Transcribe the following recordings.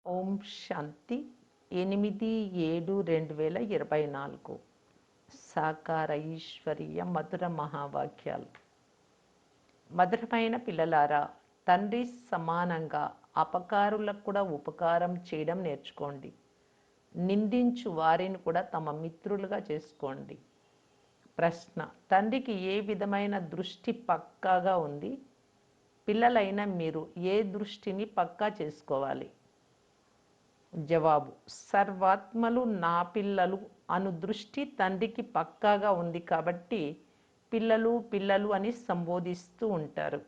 ఓం శాంతి 8/7/2024 సాకార ఈశ్వరీయ మధుర మహావాక్యాలు. మధురమైన పిల్లలారా, తండ్రి సమానంగా అపకారులకు కూడా ఉపకారం చేయడం నేర్చుకోండి. నిందించు వారిని కూడా తమ మిత్రులుగా చేసుకోండి. ప్రశ్న: తండ్రికి ఏ విధమైన దృష్టి పక్కాగా ఉంది? పిల్లలైన మీరు ఏ దృష్టిని పక్కా చేసుకోవాలి? జవాబు: సర్వాత్మలు నా పిల్లలు అను దృష్టి తండ్రికి పక్కాగా ఉంది కాబట్టి పిల్లలు పిల్లలు అని సంబోధిస్తూ ఉంటారు.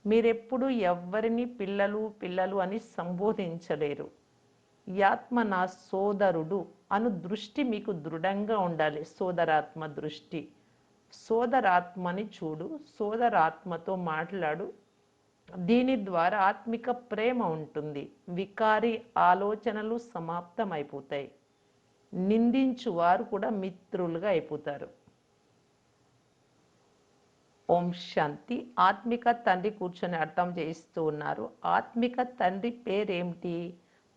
మీరెప్పుడు ఎవ్వరిని పిల్లలు పిల్లలు అని సంబోధించలేరు. ఈ ఆత్మ నా సోదరుడు అను దృష్టి మీకు దృఢంగా ఉండాలి. సోదరాత్మ దృష్టి. సోదరాత్మని చూడు, సోదరాత్మతో మాట్లాడు. దీని ద్వారా ఆత్మిక ప్రేమ ఉంటుంది. వికారి ఆలోచనలు సమాప్తమైపోతాయి. నిందించు వారు కూడా మిత్రులుగా అయిపోతారు. ఓం శాంతి. ఆత్మిక తండ్రి కూర్చొని అర్థం చేయిస్తూ ఉన్నారు. ఆత్మిక తండ్రి పేరేమిటి?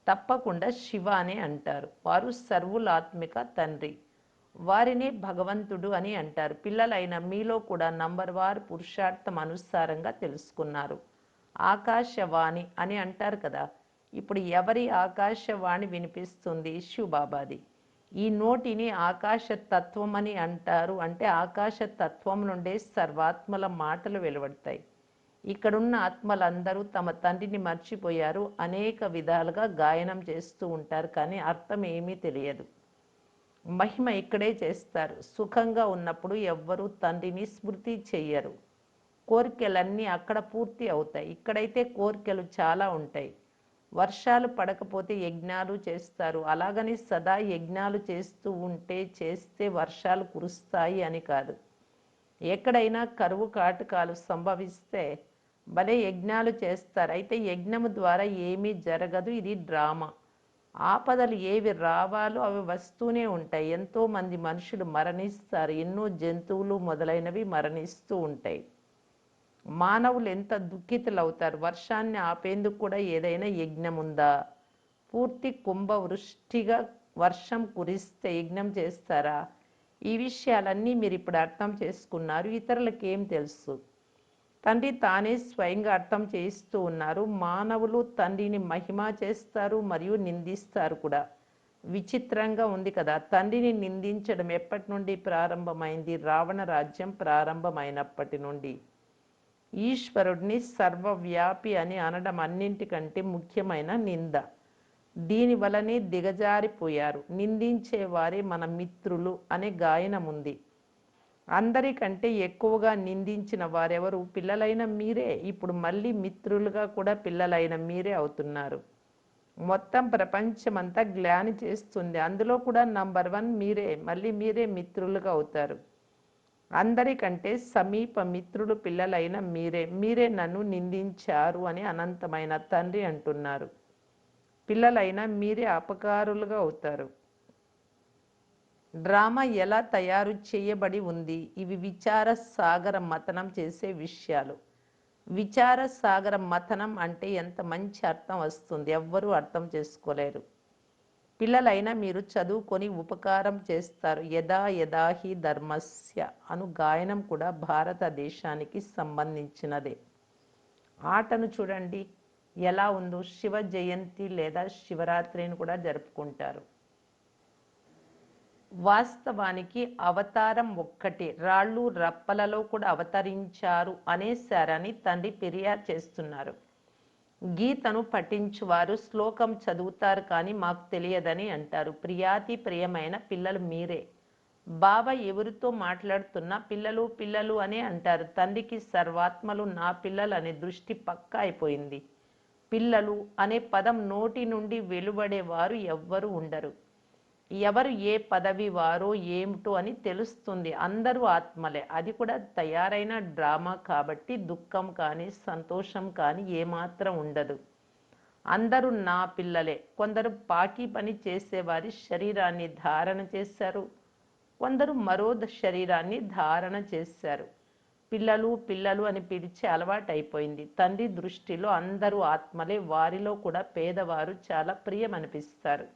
తప్పకుండా శివ అని అంటారు. వారు సర్వుల ఆత్మిక తండ్రి. వారిని భగవంతుడు అని అంటారు. పిల్లలైన మీలో కూడా నంబర్ వార్ పురుషార్థం అనుసారంగా తెలుసుకున్నారు. ఆకాశవాణి అని అంటారు కదా. ఇప్పుడు ఎవరి ఆకాశవాణి వినిపిస్తుంది? శివబాబాది. ఈ నోటిని ఆకాశ తత్వం అని అంటారు. అంటే ఆకాశ తత్వం నుండే సర్వాత్మల మాటలు వెలువడతాయి. ఇక్కడున్న ఆత్మలందరూ తమ తండ్రిని మర్చిపోయారు. అనేక విధాలుగా గాయనం చేస్తూ ఉంటారు, కానీ అర్థం ఏమీ తెలియదు. మహిమ ఇక్కడే చేస్తారు. సుఖంగా ఉన్నప్పుడు ఎవ్వరూ తండ్రిని స్మృతి చెయ్యరు. కోరికలన్నీ అక్కడ పూర్తి అవుతాయి. ఇక్కడైతే కోరికలు చాలా ఉంటాయి. వర్షాలు పడకపోతే యజ్ఞాలు చేస్తారు. అలాగని సదా యజ్ఞాలు చేస్తూ చేస్తే వర్షాలు కురుస్తాయి అని కాదు. ఎక్కడైనా కరువు కాటకాలు సంభవిస్తే భలే యజ్ఞాలు చేస్తారు. అయితే యజ్ఞము ద్వారా ఏమీ జరగదు. ఇది డ్రామా. ఆపదలు ఏవి రావాలో అవి వస్తూనే ఉంటాయి. ఎంతోమంది మనుషులు మరణిస్తారు. ఎన్నో జంతువులు మొదలైనవి మరణిస్తూ ఉంటాయి. మానవులు ఎంత దుఃఖితులవుతారు. వర్షాన్ని ఆపేందుకు కూడా ఏదైనా యజ్ఞం ఉందా? పూర్తి కుంభవృష్టిగా వర్షం కురిస్తే యజ్ఞం చేస్తారా? ఈ విషయాలన్నీ మీరు ఇప్పుడు అర్థం చేసుకున్నారు. ఇతరులకు ఏం తెలుసు? తండ్రి తానే స్వయంగా అర్థం చేయిస్తూ ఉన్నారు. మానవులు తండ్రిని మహిమ చేస్తారు మరియు నిందిస్తారు కూడా. విచిత్రంగా ఉంది కదా. తండ్రిని నిందించడం ఎప్పటి నుండి ప్రారంభమైంది? రావణ రాజ్యం ప్రారంభమైనప్పటి నుండి. ఈశ్వరుడిని సర్వవ్యాపి అని అనడం అన్నింటికంటే ముఖ్యమైన నింద. దీని వలనే దిగజారిపోయారు. నిందించే వారే మన మిత్రులు అనే గాయనం ఉంది. అందరికంటే ఎక్కువగా నిందించిన వారెవరు? పిల్లలైన మీరే. ఇప్పుడు మళ్ళీ మిత్రులుగా కూడా పిల్లలైన మీరే అవుతున్నారు. మొత్తం ప్రపంచమంతా గ్లాని చేస్తుంది. అందులో కూడా నంబర్ 1 మీరే. మళ్ళీ మీరే మిత్రులుగా అవుతారు. అందరికంటే సమీప మిత్రులు పిల్లలైన మీరే. మీరే నన్ను నిందించారు అని అనంతమైన తండ్రి అంటున్నారు. పిల్లలైన మీరే అపకారులుగా అవుతారు. డ్రామా ఎలా తయారు చేయబడి ఉంది? ఇవి విచార సాగర మథనం చేసే విషయాలు. విచార సాగర మథనం అంటే ఎంత మంచి అర్థం వస్తుంది. ఎవ్వరూ అర్థం చేసుకోలేరు. పిల్లలైనా మీరు చదువుకొని ఉపకారం చేస్తారు. యదా యదా హి ధర్మస్య అను గాయనం కూడా భారతదేశానికి సంబంధించినదే. ఆటను చూడండి ఎలా ఉందో. శివ జయంతి లేదా శివరాత్రిని కూడా జరుపుకుంటారు. వాస్తవానికి అవతారం ఒక్కటే. రాళ్ళు రప్పలలో కూడా అవతరించారు అనేసారని తండ్రి ఫిర్యాదు చేస్తున్నారు. గీతను పఠించువారు శ్లోకం చదువుతారు, కానీ మాకు తెలియదని అంటారు. ప్రియాతి ప్రియమైన పిల్లలు మీరే. బాబా ఎవరితో మాట్లాడుతున్నా పిల్లలు పిల్లలు అనే అంటారు. తండ్రికి సర్వాత్మలు నా పిల్లలు అనే దృష్టి పక్కా అయిపోయింది. పిల్లలు అనే పదం నోటి నుండి వెలువడేవారు ఎవ్వరూ ఉండరు. ఎవరు ఏ పదవి వారో ఏమిటో అని తెలుస్తుంది. అందరూ ఆత్మలే. అది కూడా తయారైన డ్రామా కాబట్టి దుఃఖం కానీ సంతోషం కానీ ఏమాత్రం ఉండదు. అందరూ నా పిల్లలే. కొందరు పాకి పని చేసేవారి శరీరాన్ని ధారణ చేశారు, కొందరు మరో శరీరాన్ని ధారణ చేశారు. పిల్లలు పిల్లలు అని పిలిచే అలవాటు అయిపోయింది. తండ్రి దృష్టిలో అందరూ ఆత్మలే, వారిలో కూడా పేదవారు చాలా ప్రియమనిపిస్తారు.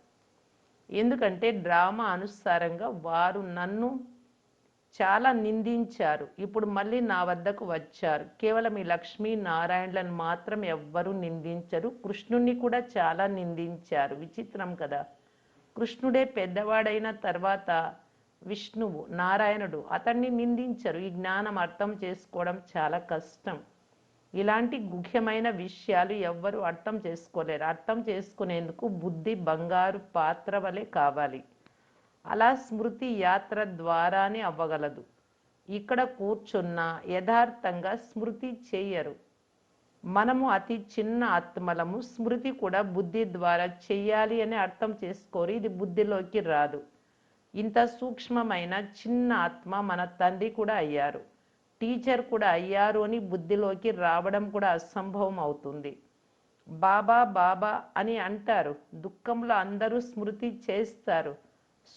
ఎందుకంటే డ్రామా అనుసారంగా వారు నన్ను చాలా నిందించారు, ఇప్పుడు మళ్ళీ నా వద్దకు వచ్చారు. కేవలం ఈ లక్ష్మీ నారాయణలను మాత్రం ఎవ్వరూ నిందించరు. కృష్ణుణ్ణి కూడా చాలా నిందించారు. విచిత్రం కదా. కృష్ణుడే పెద్దవాడైన తర్వాత విష్ణువు నారాయణుడు అతన్ని నిందించరు. ఈ జ్ఞానం అర్థం చేసుకోవడం చాలా కష్టం. ఇలాంటి ముఖ్యమైన విషయాలు ఎవ్వరూ అర్థం చేసుకోలేరు. అర్థం చేసుకునేందుకు బుద్ధి బంగారు పాత్ర వలె కావాలి. అలా స్మృతి యాత్ర ద్వారానే అవ్వగలదు. ఇక్కడ కూర్చున్న యథార్థంగా స్మృతి చేయరు. మనము అతి చిన్న ఆత్మలము. స్మృతి కూడా బుద్ధి ద్వారా చెయ్యాలి అని అర్థం చేసుకోరు. ఇది బుద్ధిలోకి రాదు. ఇంత సూక్ష్మమైన చిన్న ఆత్మ మన తండ్రి కూడా అయ్యారు, టీచర్ కూడా అయ్యారు అని బుద్ధిలోకి రావడం కూడా అసంభవం అవుతుంది. బాబా బాబా అని అంటారు. దుఃఖంలో అందరూ స్మృతి చేస్తారు,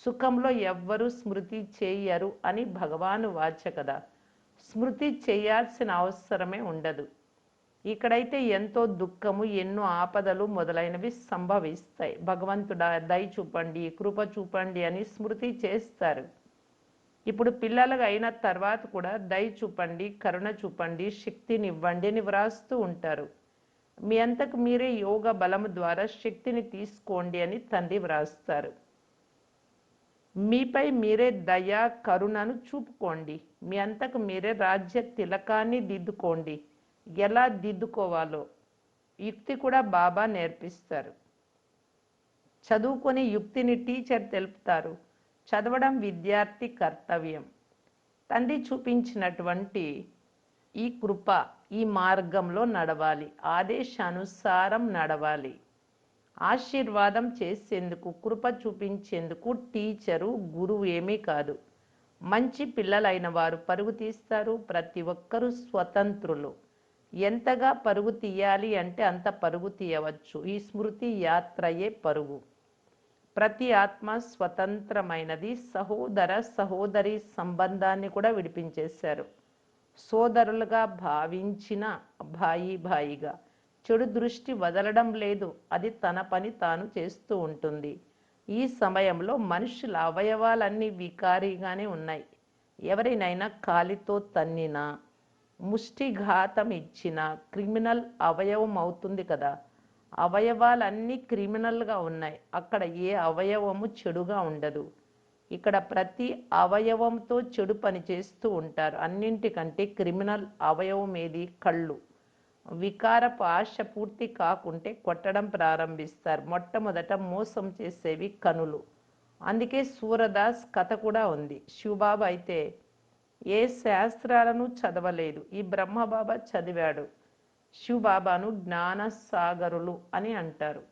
సుఖంలో ఎవ్వరూ స్మృతి చేయరు అని భగవాను వాచ కదా. స్మృతి చేయాల్సిన అవసరమే ఉండదు. ఇక్కడైతే ఎంతో దుఃఖము, ఎన్నో ఆపదలు మొదలైనవి సంభవిస్తాయి. భగవంతుడా దయ చూపండి, కృప చూపండి అని స్మృతి చేస్తారు. ఇప్పుడు పిల్లలుగా అయిన తర్వాత కూడా దయ చూపండి, కరుణ చూపండి, శక్తినివ్వండి అని వ్రాస్తూ ఉంటారు. మీ అంతకు మీరే యోగ బలము ద్వారా శక్తిని తీసుకోండి అని తండ్రి వ్రాస్తారు. మీపై మీరే దయ కరుణను చూపుకోండి. మీ అంతకు మీరే రాజ్య తిలకాన్ని దిద్దుకోండి. ఎలా దిద్దుకోవాలో యుక్తి కూడా బాబా నేర్పిస్తారు. చదువుకొని యుక్తిని టీచర్ తెలుపుతారు. చదవడం విద్యార్థి కర్తవ్యం. తండ్రి చూపించినటువంటి ఈ కృప, ఈ మార్గంలో నడవాలి, ఆదేశానుసారం నడవాలి. ఆశీర్వాదం చేసేందుకు, కృప చూపించేందుకు టీచరు గురువు ఏమీ కాదు. మంచి పిల్లలైన వారు పరుగు తీస్తారు. ప్రతి ఒక్కరూ స్వతంత్రులు. ఎంతగా పరుగు తీయాలి అంటే అంత పరుగు తీయవచ్చు. ఈ స్మృతి యాత్రయే పరుగు. ప్రతి ఆత్మ స్వతంత్రమైనది. సహోదర సహోదరి సంబంధాన్ని కూడా విడిపించేశారు. సోదరులుగా భావించిన భాయి భాయిగా. చెడు దృష్టి వదలడం లేదు. అది తన పని తాను చేస్తూ ఉంటుంది. ఈ సమయంలో మనుషుల అవయవాలన్నీ వికారీగానే ఉన్నాయి. ఎవరినైనా కాలితో తన్నినా, ముష్టిఘాతం ఇచ్చిన క్రిమినల్ అవయవం అవుతుంది కదా. అవయవాలన్నీ క్రిమినల్గా ఉన్నాయి. అక్కడ ఏ అవయవము చెడుగా ఉండదు. ఇక్కడ ప్రతి అవయవంతో చెడు పని చేస్తూ ఉంటారు. అన్నింటికంటే క్రిమినల్ అవయవం ఏది? కళ్ళు. వికారపు ఆశ పూర్తి కాకుంటే కొట్టడం ప్రారంభిస్తారు. మొట్టమొదట మోసం చేసేవి కనులు. అందుకే సూరదాస్ కథ కూడా ఉంది. శివబాబా అయితే ఏ శాస్త్రాలను చదవలేదు. ఈ బ్రహ్మబాబా చదివాడు. శివబాబాను జ్ఞానసాగరులు అని అంటారు.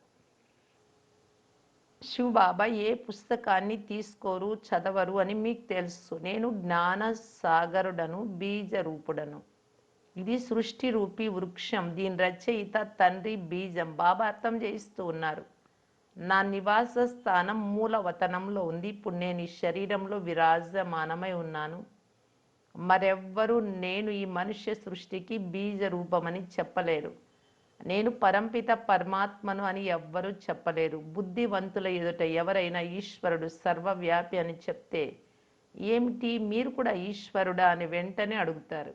శివబాబా ఏ పుస్తకాన్ని తీసుకోరు, చదవరు అని మీకు తెలుసు. నేను జ్ఞానసాగరుడను, బీజ రూపుడను. ఇది సృష్టి రూపీ వృక్షం. దీని రచయిత తండ్రి బీజం. బాబా అర్థం చేయిస్తూ ఉన్నారు. నా నివాస స్థానం మూలవతనంలో ఉంది. ఇప్పుడు నేను ఈ శరీరంలో విరాజమానమై ఉన్నాను. మరెవ్వరూ నేను ఈ మనుష్య సృష్టికి బీజ రూపమని చెప్పలేరు. నేను పరంపిత పరమాత్మను అని ఎవ్వరూ చెప్పలేరు. బుద్ధివంతుల ఎదుట ఎవరైనా ఈశ్వరుడు సర్వవ్యాపి అని చెప్తే, ఏమిటి మీరు కూడా ఈశ్వరుడా అని వెంటనే అడుగుతారు.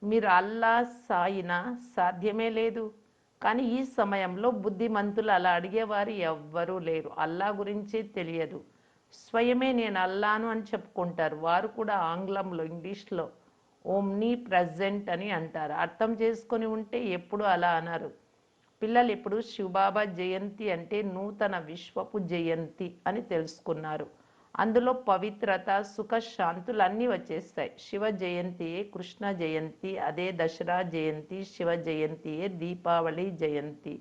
మీరు అల్లా సాయినా? సాధ్యమే లేదు. కానీ ఈ సమయంలో బుద్ధిమంతులు అలా అడిగేవారు ఎవ్వరూ లేరు. అల్లా గురించే తెలియదు. స్వయమే నేను అల్లాను అని చెప్పుకుంటారు. వారు కూడా ఆంగ్లంలో, ఇంగ్లీష్లో ఓమ్నీ ప్రజెంట్ అని అంటారు. అర్థం చేసుకొని ఉంటే ఎప్పుడు అలా అన్నారు. పిల్లలు ఇప్పుడు శివబాబా జయంతి అంటే నూతన విశ్వపు జయంతి అని తెలుసుకున్నారు. అందులో పవిత్రత, సుఖ శాంతులు అన్నీ వచ్చేస్తాయి. శివ జయంతియే కృష్ణ జయంతి, అదే దసరా జయంతి. శివ జయంతియే దీపావళి జయంతి.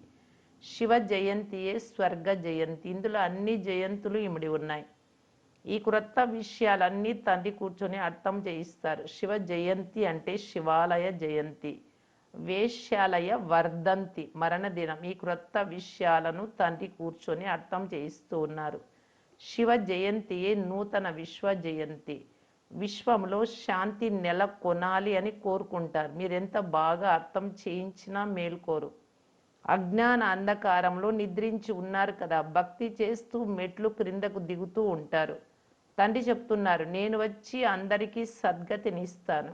శివ జయంతియే స్వర్గ జయంతి. ఇందులో అన్ని జయంతులు ఇమిడి ఉన్నాయి. ఈ క్రొత్త విషయాలన్నీ తండ్రి కూర్చొని అర్థం చేయిస్తారు. శివ జయంతి అంటే శివాలయ జయంతి, వేశ్యాలయ వర్ధంతి, మరణదినం. ఈ క్రొత్త విషయాలను తండ్రి కూర్చొని అర్థం చేయిస్తూ ఉన్నారు. శివ జయంతియే నూతన విశ్వ జయంతి. విశ్వంలో శాంతి నెలకొనాలి అని కోరుకుంటారు. మీరెంత బాగా అర్థం చేయించినా మేల్కోరు. అజ్ఞాన అంధకారంలో నిద్రించి ఉన్నారు కదా, భక్తి చేస్తూ మెట్లు క్రిందకు దిగుతూ ఉంటారు. తండ్రి చెప్తున్నారు, నేను వచ్చి అందరికీ సద్గతినిస్తాను.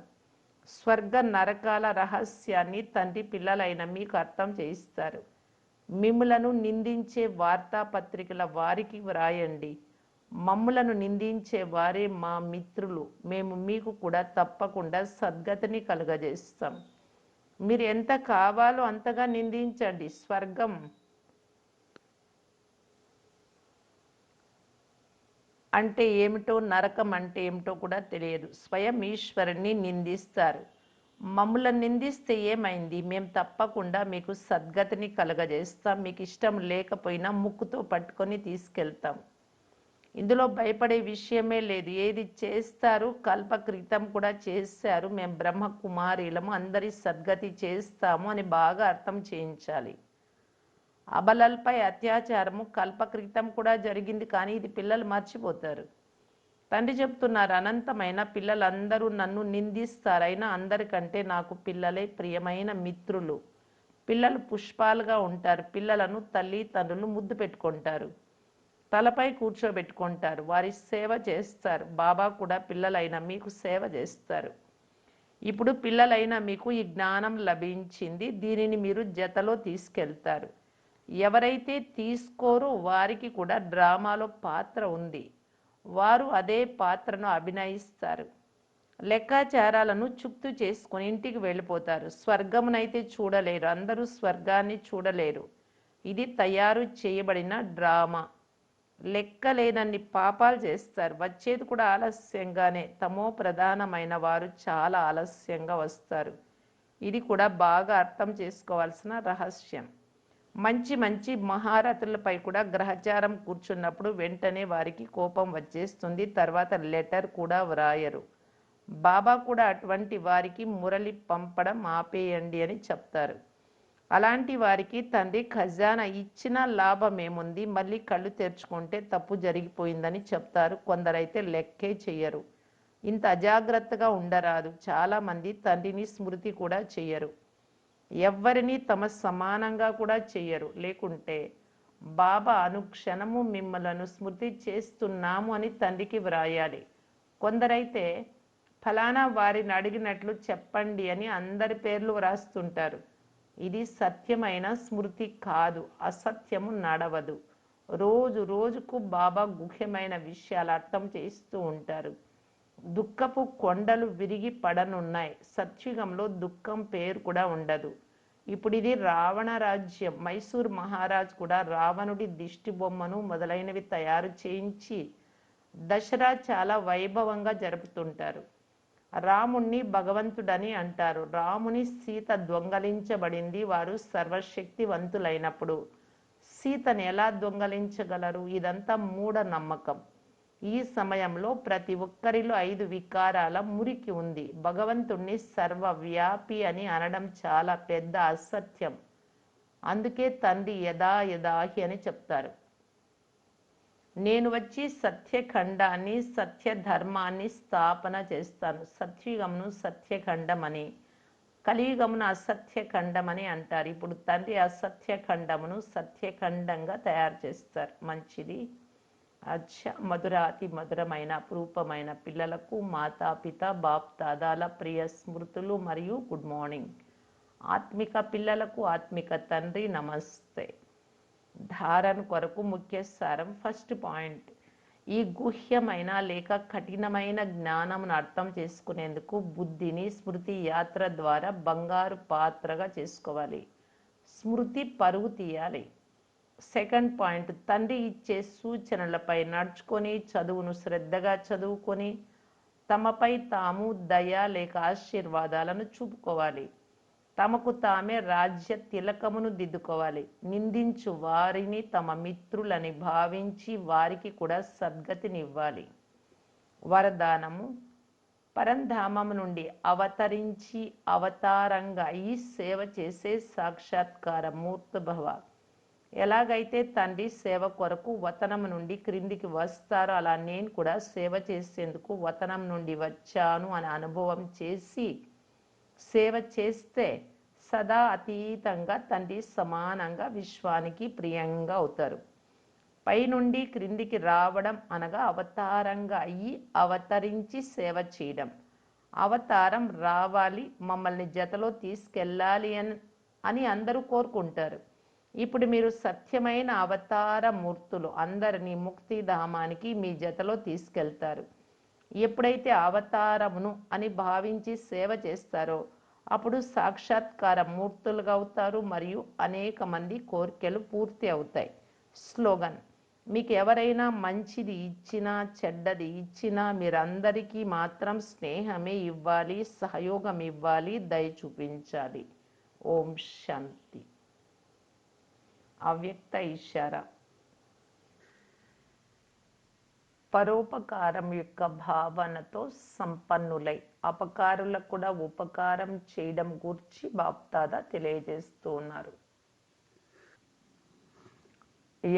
స్వర్గ నరకాల రహస్యాన్ని తండ్రి పిల్లలైన మీకు అర్థం చేయిస్తారు. మిమ్ములను నిందించే వార్తాపత్రికల వారికి వ్రాయండి, మమ్ములను నిందించే వారే మా మిత్రులు, మేము మీకు కూడా తప్పకుండా సద్గతిని కలుగజేస్తాం. మీరు ఎంత కావాలో అంతగా నిందించండి. స్వర్గం అంటే ఏమిటో, నరకం అంటే ఏమిటో కూడా తెలియదు. స్వయం ఈశ్వరుని నిందిస్తారు. మమ్ములను నిందిస్తే ఏమైంది, మేము తప్పకుండా మీకు సద్గతిని కలగజేస్తాం. మీకు ఇష్టం లేకపోయినా ముక్కుతో పట్టుకొని తీసుకెళ్తాం. ఇందులో భయపడే విషయమే లేదు. ఏది చేస్తారు, కల్పకృతం కూడా చేశారు, మేము బ్రహ్మకుమారీలము, అందరి సద్గతి చేస్తాము అని బాగా అర్థం చేయించాలి. అబలలపై అత్యాచారము కల్పకృతం కూడా జరిగింది, కానీ ఇది పిల్లలు మర్చిపోతారు. తండ్రి చెప్తున్నారు, అనంతమైన పిల్లలందరూ నన్ను నిందిస్తారైనా అందరికంటే నాకు పిల్లలే ప్రియమైన మిత్రులు. పిల్లలు పుష్పాలుగా ఉంటారు. పిల్లలను తల్లిదండ్రులు ముద్దు పెట్టుకుంటారు, తలపై కూర్చోబెట్టుకుంటారు, వారి సేవ చేస్తారు. బాబా కూడా పిల్లలైన మీకు సేవ చేస్తారు. ఇప్పుడు పిల్లలైన మీకు ఈ జ్ఞానం లభించింది, దీనిని మీరు జతలో తీసుకెళ్తారు. ఎవరైతే తీసుకోరో వారికి కూడా డ్రామాలో పాత్ర ఉంది, వారు అదే పాత్రను అభినయిస్తారు. లెక్కాచారాలను చుక్తు చేసుకొని ఇంటికి వెళ్ళిపోతారు. స్వర్గమునైతే చూడలేరు, అందరూ స్వర్గాన్ని చూడలేరు. ఇది తయారు చేయబడిన డ్రామా. లెక్కలేనన్ని పాపాలు చేస్తారు, వచ్చేది కూడా ఆలస్యంగానే. తమో ప్రధానమైన వారు చాలా ఆలస్యంగా వస్తారు. ఇది కూడా బాగా అర్థం చేసుకోవాల్సిన రహస్యం. మంచి మంచి మహారథులపై కూడా గ్రహచారం కూర్చున్నప్పుడు వెంటనే వారికి కోపం వచ్చేస్తుంది, తర్వాత లెటర్ కూడా వ్రాయరు. బాబా కూడా అటువంటి వారికి మురళి పంపడం ఆపేయండి అని చెప్తారు. అలాంటి వారికి తండ్రి ఖజానా ఇచ్చిన లాభం ఏముంది, మళ్ళీ కళ్ళు తెరుచుకుంటే తప్పు జరిగిపోయిందని చెప్తారు. కొందరైతే లెక్కే చెయ్యరు. ఇంత అజాగ్రత్తగా ఉండరాదు. చాలామంది తండ్రిని స్మృతి కూడా చెయ్యరు, ఎవ్వరిని తమ సమానంగా కూడా చెయ్యరు. లేకుంటే బాబా అనుక్షణము మిమ్మలను స్మృతి చేస్తున్నాము అని తండ్రికి వ్రాయాలి. కొందరైతే ఫలానా వారిని అడిగినట్లు చెప్పండి అని అందరి పేర్లు వ్రాస్తుంటారు. ఇది సత్యమైన స్మృతి కాదు, అసత్యము నడవదు. రోజు రోజుకు బాబా గుహ్యమైన విషయాలు అర్థం చేస్తూ ఉంటారు. దుఃఖపు కొండలు విరిగి పడనున్నాయి. సత్యుగంలో దుఃఖం పేరు కూడా ఉండదు. ఇప్పుడు ఇది రావణ రాజ్యం. మైసూర్ మహారాజ్ కూడా రావణుడి దిష్టి బొమ్మను మొదలైనవి తయారు చేయించి దసరా చాలా వైభవంగా జరుపుతుంటారు. రాముణ్ణి భగవంతుడని అంటారు. రాముని సీత దొంగలించబడింది. వారు సర్వశక్తివంతులైనప్పుడు సీతను ఎలా దొంగలించగలరు? ఇదంతా మూఢనమ్మకం. ఈ సమయంలో ప్రతి ఒక్కరిలో 5 వికారాల మురికి ఉంది. భగవంతుణ్ణి సర్వవ్యాపి అని అనడం చాలా పెద్ద అసత్యం. అందుకే తండ్రి యదా యదాహి అని చెప్తారు. నేను వచ్చి సత్యఖండాన్ని, సత్యధర్మాన్ని స్థాపన చేస్తాను. సత్యుగమును సత్యఖండం అని, కలియుగమును అసత్యఖండం అని అంటారు. ఇప్పుడు తండ్రి అసత్యఖండమును సత్యఖండంగా తయారు చేస్తారు. మంచిది. మధురాతి మధురమైన అపురూపమైన పిల్లలకు మాతాపిత బాప్ దాదాల ప్రియ స్మృతులు మరియు గుడ్ మార్నింగ్. ఆత్మిక పిల్లలకు ఆత్మిక తండ్రి నమస్తే. ధారణ కొరకు ముఖ్య సారం. ఫస్ట్ పాయింట్, ఈ గుహ్యమైన లేక కఠినమైన జ్ఞానమును అర్థం చేసుకునేందుకు బుద్ధిని స్మృతి యాత్ర ద్వారా బంగారు పాత్రగా చేసుకోవాలి. స్మృతి పరుగు తీయాలి. సెకండ్ పాయింట్, తండ్రి ఇచ్చే సూచనలపై నడుచుకొని చదువును శ్రద్ధగా చదువుకొని తమపై తాము దయ లేక ఆశీర్వాదాలను చూపుకోవాలి. తమకు తామే రాజ్య తిలకమును దిద్దుకోవాలి. నిందించు వారిని తమ మిత్రులని భావించి వారికి కూడా సద్గతినివ్వాలి. వరదానము, పరంధామము నుండి అవతరించి అవతారంగా ఈ సేవ చేసే సాక్షాత్కార మూర్తభవ. ఎలాగైతే తండ్రి సేవ కొరకు వతనం నుండి క్రిందికి వస్తారో అలా నేను కూడా సేవ చేసేందుకు వతనం నుండి వచ్చాను అని అనుభవం చేసి సేవ చేస్తే సదా అతీతంగా తండ్రి సమానంగా విశ్వానికి ప్రియంగా అవుతారు. పైనుండి క్రిందికి రావడం అనగా అవతారంగా అయ్యి అవతరించి సేవ చేయడం. అవతారం రావాలి, మమ్మల్ని జతలో తీసుకెళ్ళాలి అని అందరూ కోరుకుంటారు. ఇప్పుడు మీరు సత్యమైన అవతార మూర్తులు, అందరినీ ముక్తిధామానికి మీ జతలో తీసుకెళ్తారు. ఎప్పుడైతే అవతారమును అని భావించి సేవ చేస్తారో అప్పుడు సాక్షాత్కార మూర్తులుగా అవుతారు మరియు అనేక మంది కోరికలు పూర్తి అవుతాయి. స్లోగన్: మీకు ఎవరైనా మంచిది ఇచ్చినా చెడ్డది ఇచ్చినా మీరందరికీ మాత్రం స్నేహమే ఇవ్వాలి, సహయోగం ఇవ్వాలి, దయ చూపించాలి. ఓం శాంతి. అవ్యక్త ఇషారా. పరోపకారం యొక్క భావనతో సంపన్నులై అపకారులకు కూడా ఉపకారం చేయడం గురించి బాప్దాదా తెలియజేస్తూ ఉన్నారు.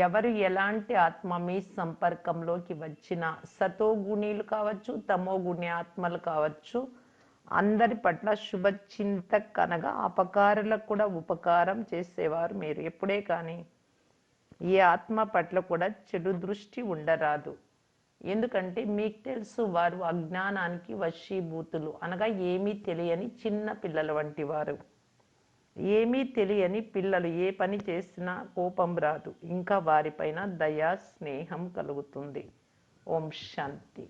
ఎవరు ఎలాంటి ఆత్మ మీ సంపర్కంలోకి వచ్చినా, సతోగుణీలు కావచ్చు, తమోగుణి ఆత్మలు కావచ్చు, అందరి పట్ల శుభచింతక్ అనగా అపకారులకు కూడా ఉపకారం చేసేవారు మీరు. ఎప్పుడే కానీ ఏ ఆత్మ పట్ల కూడా చెడు దృష్టి ఉండరాదు. ఎందుకంటే మీకు తెలుసు వారు అజ్ఞానానికి వశీభూతులు అనగా ఏమీ తెలియని చిన్న పిల్లల వంటి వారు. ఏమీ తెలియని పిల్లలు ఏ పని చేసినా కోపం రాదు, ఇంకా వారిపైన దయా స్నేహం కలుగుతుంది. ఓం శాంతి.